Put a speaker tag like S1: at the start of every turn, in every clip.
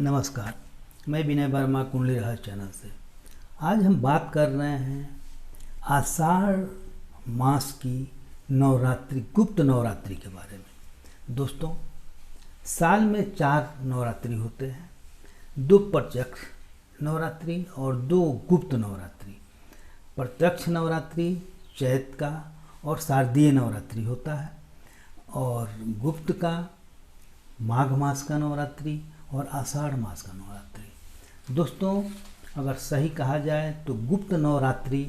S1: नमस्कार, मैं विनय वर्मा कुंडली रहस्य चैनल से। आज हम बात कर रहे हैं आषाढ़ मास की नवरात्रि, गुप्त नवरात्रि के बारे में। दोस्तों, साल में 4 नवरात्रि होते हैं, 2 प्रत्यक्ष नवरात्रि और 2 गुप्त नवरात्रि। प्रत्यक्ष नवरात्रि चैत का और शारदीय नवरात्रि होता है, और गुप्त का माघ मास का नवरात्रि और आषाढ़ मास का नवरात्रि। दोस्तों, अगर सही कहा जाए तो गुप्त नवरात्रि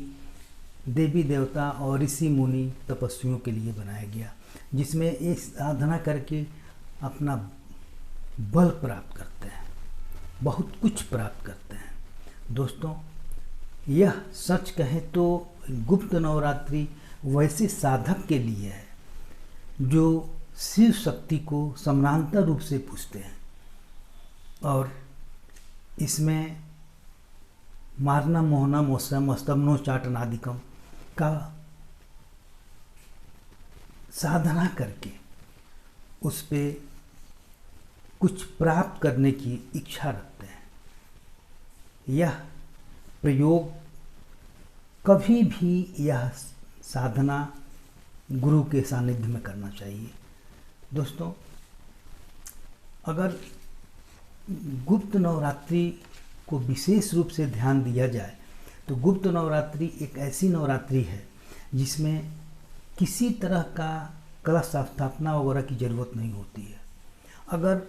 S1: देवी देवता और ऋषि मुनि तपस्वियों के लिए बनाया गया, जिसमें एक साधना करके अपना बल प्राप्त करते हैं, बहुत कुछ प्राप्त करते हैं। दोस्तों, यह सच कहें तो गुप्त नवरात्रि वैसे साधक के लिए है जो शिव शक्ति को समानांतर रूप से पूजते हैं, और इसमें मारना मोहना मौसम स्तमनो चाटनादिकम का साधना करके उस पे कुछ प्राप्त करने की इच्छा रखते हैं। यह प्रयोग कभी भी, यह साधना गुरु के सानिध्य में करना चाहिए। दोस्तों, अगर गुप्त नवरात्रि को विशेष रूप से ध्यान दिया जाए तो गुप्त नवरात्रि एक ऐसी नवरात्रि है जिसमें किसी तरह का कलश स्थापना वगैरह की ज़रूरत नहीं होती है। अगर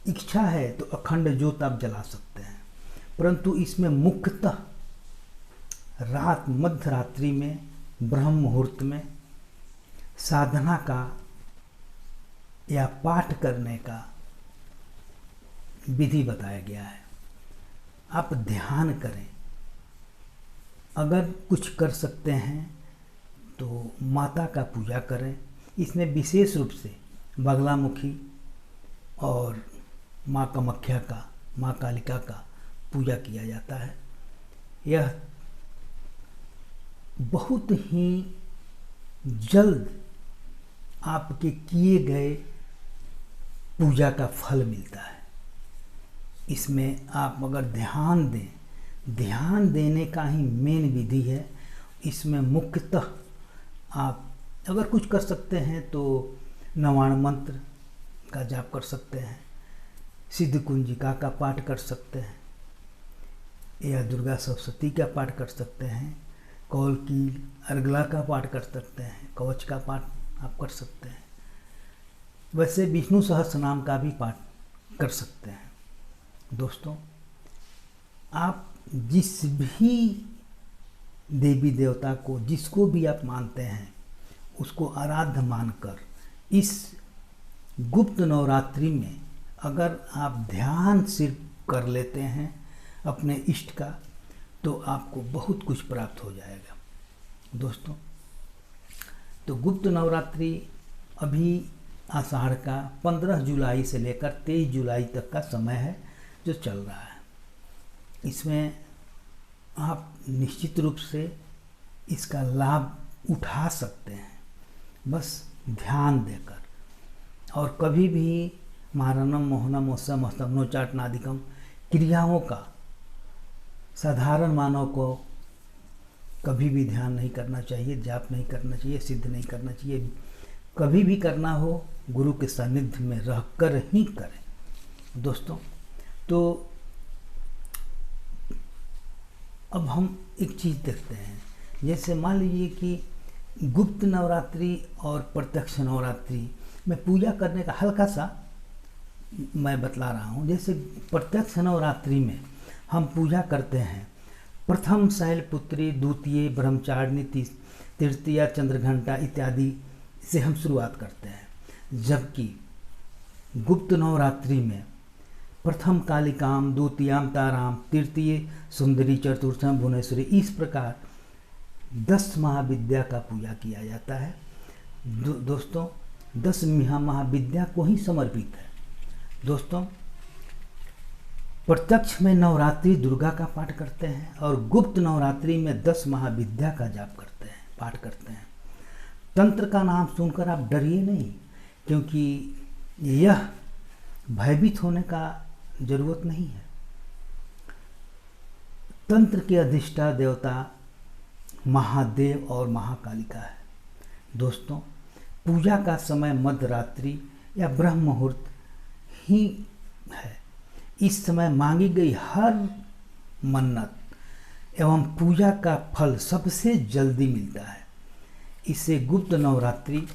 S1: इच्छा है तो अखंड ज्योत आप जला सकते हैं, परंतु इसमें मुख्यतः रात मध्य रात्रि में ब्रह्म मुहूर्त में साधना का या पाठ करने का विधि बताया गया है। आप ध्यान करें, अगर कुछ कर सकते हैं तो माता का पूजा करें। इसमें विशेष रूप से बगलामुखी और माँ कामाख्या का, माँ कालिका का पूजा किया जाता है। यह बहुत ही जल्द आपके किए गए पूजा का फल मिलता है। इसमें आप अगर ध्यान दें, ध्यान देने का ही मेन विधि है। इसमें मुख्यतः आप अगर कुछ कर सकते हैं तो नवाण मंत्र का जाप कर सकते हैं, सिद्ध कुंजिका का पाठ कर सकते हैं, या दुर्गा सप्तशती का पाठ कर सकते हैं, कौल की अर्गला का पाठ कर सकते हैं, कवच का पाठ आप कर सकते हैं। वैसे विष्णु सहस्रनाम का भी पाठ कर सकते हैं। दोस्तों, आप जिस भी देवी देवता को, जिसको भी आप मानते हैं, उसको आराध्य मानकर इस गुप्त नवरात्रि में अगर आप ध्यान सिर्फ कर लेते हैं अपने इष्ट का, तो आपको बहुत कुछ प्राप्त हो जाएगा। दोस्तों, तो गुप्त नवरात्रि अभी आषाढ़ का 15 जुलाई से लेकर 23 जुलाई तक का समय है जो चल रहा है। इसमें आप निश्चित रूप से इसका लाभ उठा सकते हैं, बस ध्यान देकर। और कभी भी मारणम मोहनम मौसम स्तमनोचाटनादिकम क्रियाओं का साधारण मानव को कभी भी ध्यान नहीं करना चाहिए, जाप नहीं करना चाहिए, सिद्ध नहीं करना चाहिए। कभी भी करना हो गुरु के सानिध्य में रहकर ही करें। दोस्तों, तो अब हम एक चीज़ देखते हैं। जैसे मान लीजिए कि गुप्त नवरात्रि और प्रत्यक्ष नवरात्रि में पूजा करने का हल्का सा मैं बतला रहा हूँ। जैसे प्रत्यक्ष नवरात्रि में हम पूजा करते हैं, प्रथम शैलपुत्री, द्वितीय ब्रह्मचारिणी, तृतीया चंद्रघंटा इत्यादि से हम शुरुआत करते हैं। जबकि गुप्त नवरात्रि में प्रथम कालिकाम, द्वितीयाम ताराम, तृतीय सुंदरी, चतुर्थम भुवनेश्वरी, इस प्रकार 10 महाविद्या का पूजा किया जाता है। दोस्तों, 10 महाविद्या को ही समर्पित है। दोस्तों, प्रत्यक्ष में नवरात्रि दुर्गा का पाठ करते हैं और गुप्त नवरात्रि में 10 महाविद्या का जाप करते हैं, पाठ करते हैं। तंत्र का नाम सुनकर आप डरिए नहीं, क्योंकि यह भयभीत होने का जरूरत नहीं है। तंत्र के अधिष्ठा देवता महादेव और महाकालिका है। दोस्तों, पूजा का समय मध्य रात्रि या ब्रह्म मुहूर्त ही है। इस समय मांगी गई हर मन्नत एवं पूजा का फल सबसे जल्दी मिलता है। इसे गुप्त नवरात्रि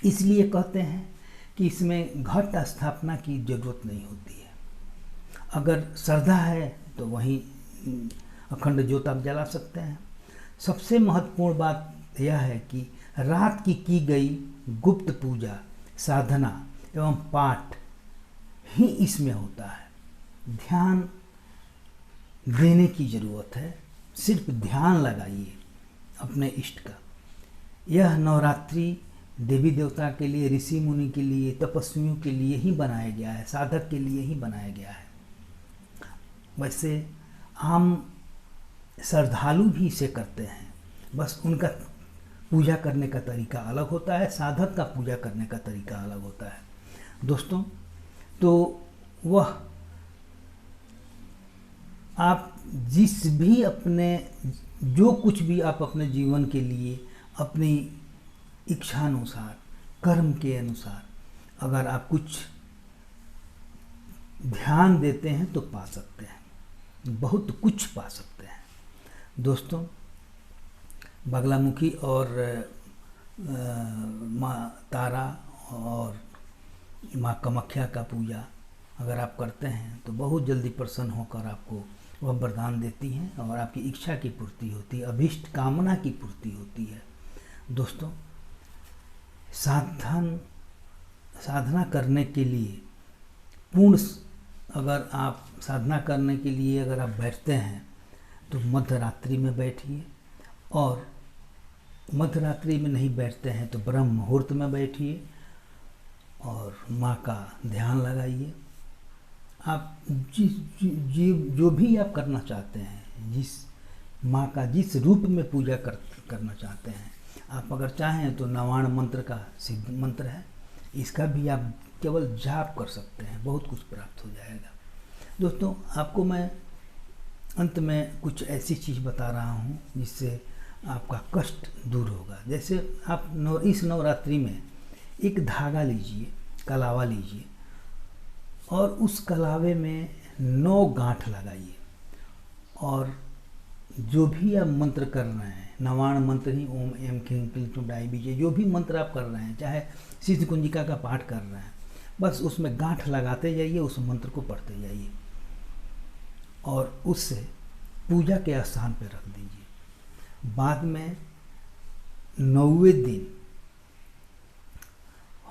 S1: इसलिए कहते हैं कि इसमें घट स्थापना की जरूरत नहीं होती है। अगर श्रद्धा है तो वहीं अखंड ज्योत आप जला सकते हैं। सबसे महत्वपूर्ण बात यह है कि रात की गई गुप्त पूजा, साधना एवं पाठ ही इसमें होता है। ध्यान देने की जरूरत है, सिर्फ ध्यान लगाइए अपने इष्ट का। यह नवरात्रि देवी देवता के लिए, ऋषि मुनि के लिए, तपस्वियों के लिए ही बनाया गया है, साधक के लिए ही बनाया गया है। वैसे आम श्रद्धालु भी इसे करते हैं, बस उनका पूजा करने का तरीका अलग होता है, साधक का पूजा करने का तरीका अलग होता है। दोस्तों, तो वह आप जिस भी अपने जो कुछ भी आप अपने जीवन के लिए अपनी इच्छानुसार, कर्म के अनुसार अगर आप कुछ ध्यान देते हैं तो पा सकते हैं, बहुत कुछ पा सकते हैं। दोस्तों, बगलामुखी और माँ तारा और माँ कामाख्या का पूजा अगर आप करते हैं तो बहुत जल्दी प्रसन्न होकर आपको वह वरदान देती हैं और आपकी इच्छा की पूर्ति होती है, अभीष्ट कामना की पूर्ति होती है। दोस्तों, साधना करने के लिए अगर आप साधना करने के लिए अगर आप बैठते हैं तो मध्य रात्रि में बैठिए, और मध्य रात्रि में नहीं बैठते हैं तो ब्रह्म मुहूर्त में बैठिए और माँ का ध्यान लगाइए। आप जो भी आप करना चाहते हैं, जिस माँ का जिस रूप में पूजा करना चाहते हैं, आप अगर चाहें तो नवाण मंत्र का सिद्ध मंत्र है, इसका भी आप केवल जाप कर सकते हैं, बहुत कुछ प्राप्त हो जाएगा। दोस्तों, आपको मैं अंत में कुछ ऐसी चीज़ बता रहा हूँ जिससे आपका कष्ट दूर होगा। जैसे आप इस नवरात्रि में एक धागा लीजिए, कलावा लीजिए, और उस कलावे में 9 गांठ लगाइए, और जो भी आप मंत्र कर रहे हैं, नवाण मंत्र ही ओम एम क्लीं क्लीं डाई बीजे, जो भी मंत्र आप कर रहे हैं, चाहे सिद्ध कुंजिका का पाठ कर रहे हैं, बस उसमें गांठ लगाते जाइए, उस मंत्र को पढ़ते जाइए और उससे पूजा के स्थान पर रख दीजिए। बाद में 9वें दिन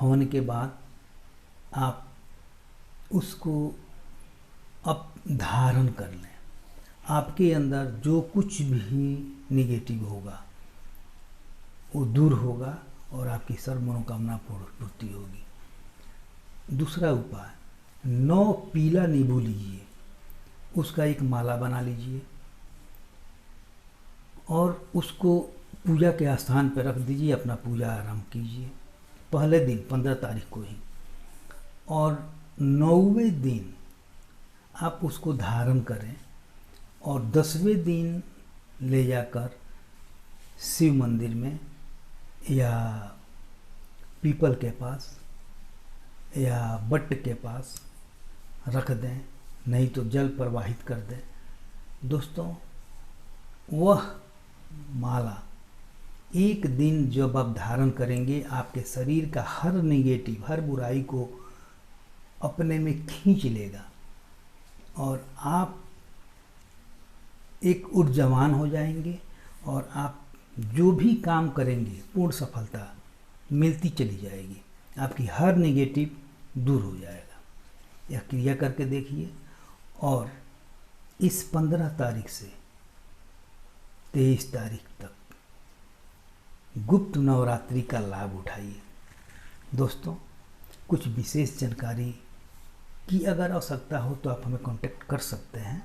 S1: होने के बाद आप उसको अब धारण कर लें। आपके अंदर जो कुछ भी निगेटिव होगा वो दूर होगा और आपकी सर्व मनोकामना पूर्ति होगी। दूसरा उपाय, 9 पीला नींबू लीजिए, उसका एक माला बना लीजिए और उसको पूजा के स्थान पर रख दीजिए, अपना पूजा आरंभ कीजिए पहले दिन 15 तारीख को ही, और 9वें दिन आप उसको धारण करें और 10वें दिन ले जाकर शिव मंदिर में या पीपल के पास या बट के पास रख दें, नहीं तो जल प्रवाहित कर दें। दोस्तों, वह माला एक दिन जब आप धारण करेंगे, आपके शरीर का हर नेगेटिव, हर बुराई को अपने में खींच लेगा और आप एक ऊर्जावान हो जाएंगे और आप जो भी काम करेंगे पूर्ण सफलता मिलती चली जाएगी, आपकी हर नेगेटिव दूर हो जाएगा। यह क्रिया करके देखिए और इस 15 तारीख से 23 तारीख तक गुप्त नवरात्रि का लाभ उठाइए। दोस्तों, कुछ विशेष जानकारी की अगर आवश्यकता हो तो आप हमें कांटेक्ट कर सकते हैं।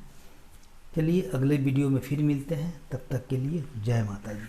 S1: चलिए अगले वीडियो में फिर मिलते हैं, तब तक के लिए जय माता दी।